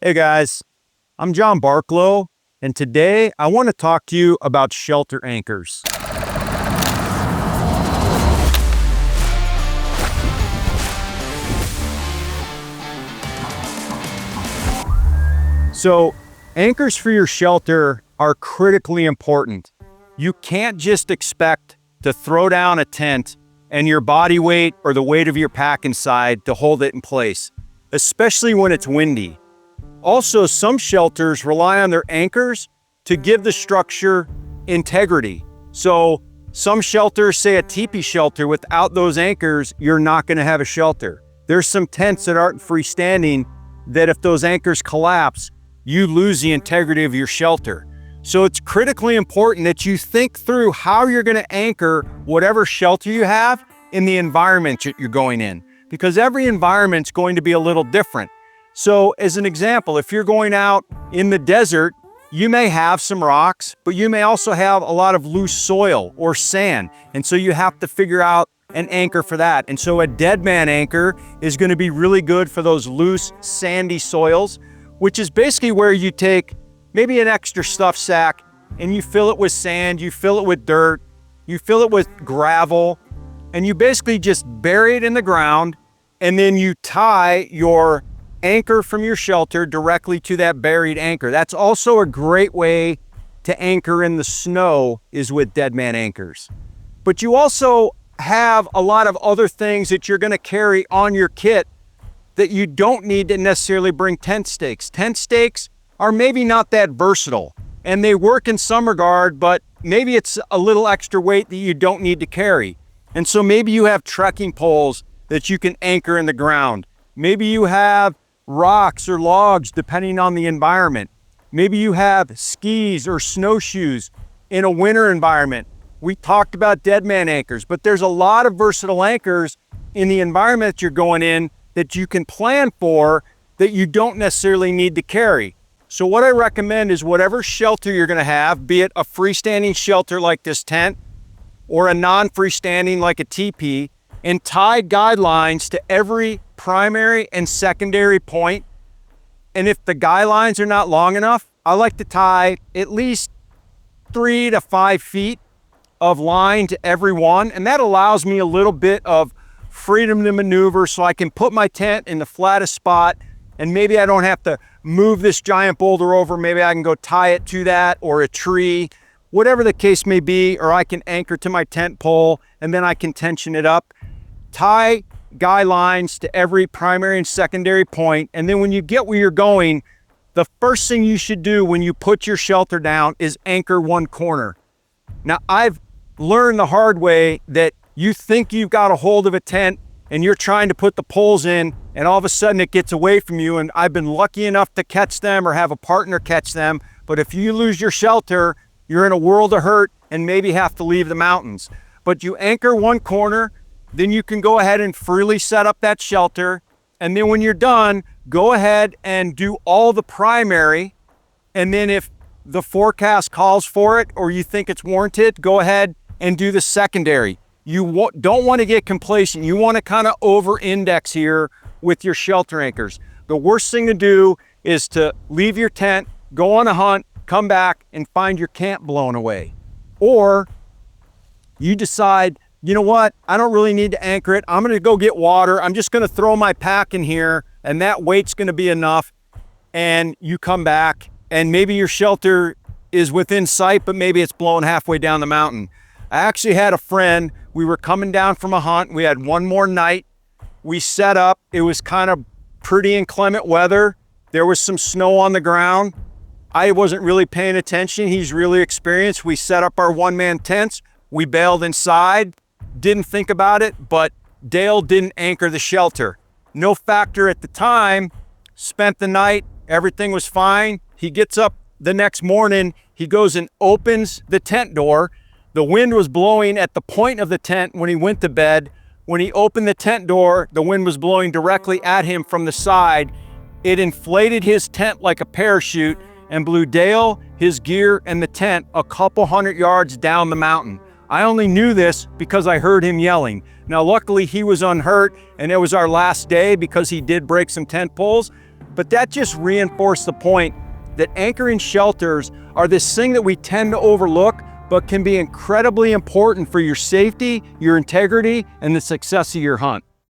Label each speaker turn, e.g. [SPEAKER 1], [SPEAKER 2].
[SPEAKER 1] Hey guys, I'm John Barklow, and today I want to talk to you about shelter anchors. So, anchors for your shelter are critically important. You can't just expect to throw down a tent and your body weight or the weight of your pack inside to hold it in place, especially when it's windy. Also, some shelters rely on their anchors to give the structure integrity. So some shelters, say a teepee shelter, without those anchors, you're not going to have a shelter. There's some tents that aren't freestanding that if those anchors collapse, you lose the integrity of your shelter. So it's critically important that you think through how you're going to anchor whatever shelter you have in the environment that you're going in, because every environment's going to be a little different. So as an example, if you're going out in the desert, you may have some rocks, but you may also have a lot of loose soil or sand. And so you have to figure out an anchor for that. And so a dead man anchor is going to be really good for those loose, sandy soils, which is basically where you take maybe an extra stuff sack and you fill it with sand, you fill it with dirt, you fill it with gravel, and you basically just bury it in the ground, and then you tie your anchor from your shelter directly to that buried anchor. That's also a great way to anchor in the snow, is with dead man anchors. But you also have a lot of other things that you're going to carry on your kit that you don't need to necessarily bring tent stakes. Tent stakes are maybe not that versatile, and they work in some regard, but maybe it's a little extra weight that you don't need to carry. And so maybe you have trekking poles that you can anchor in the ground. Maybe you have rocks or logs, depending on the environment. Maybe you have skis or snowshoes in a winter environment. We talked about dead man anchors, but there's a lot of versatile anchors in the environment that you're going in that you can plan for that you don't necessarily need to carry. So what I recommend is whatever shelter you're going to have, be it a freestanding shelter like this tent or a non-freestanding like a teepee, and tie guidelines to every primary and secondary point. And if the guidelines are not long enough, I like to tie at least 3 to 5 feet of line to every one. And that allows me a little bit of freedom to maneuver so I can put my tent in the flattest spot, and maybe I don't have to move this giant boulder over. Maybe I can go tie it to that or a tree, whatever the case may be, or I can anchor to my tent pole and then I can tension it up. Tie guy lines to every primary and secondary point, and then when you get where you're going, the first thing you should do when you put your shelter down is anchor one corner. Now, I've learned the hard way that you think you've got a hold of a tent and you're trying to put the poles in, and all of a sudden it gets away from you, and I've been lucky enough to catch them or have a partner catch them, but if you lose your shelter, you're in a world of hurt and maybe have to leave the mountains. But you anchor one corner, then you can go ahead and freely set up that shelter. And then when you're done, go ahead and do all the primary. And then if the forecast calls for it or you think it's warranted, go ahead and do the secondary. You don't want to get complacent. You want to kind of over-index here with your shelter anchors. The worst thing to do is to leave your tent, go on a hunt, come back and find your camp blown away. Or you decide, you know what, I don't really need to anchor it. I'm going to go get water. I'm just going to throw my pack in here and that weight's going to be enough. And you come back and maybe your shelter is within sight, but maybe it's blown halfway down the mountain. I actually had a friend, we were coming down from a hunt. We had one more night. We set up, it was kind of pretty inclement weather. There was some snow on the ground. I wasn't really paying attention. He's really experienced. We set up our one-man tents. We bailed inside. Didn't think about it, but Dale didn't anchor the shelter. No factor at the time, spent the night, everything was fine. He gets up the next morning, he goes and opens the tent door. The wind was blowing at the point of the tent when he went to bed. When he opened the tent door, the wind was blowing directly at him from the side. It inflated his tent like a parachute and blew Dale, his gear, and the tent a couple 100 yards down the mountain. I only knew this because I heard him yelling. Now, luckily he was unhurt and it was our last day because he did break some tent poles, But that just reinforced the point that anchoring shelters are this thing that we tend to overlook, but can be incredibly important for your safety, your integrity, and the success of your hunt.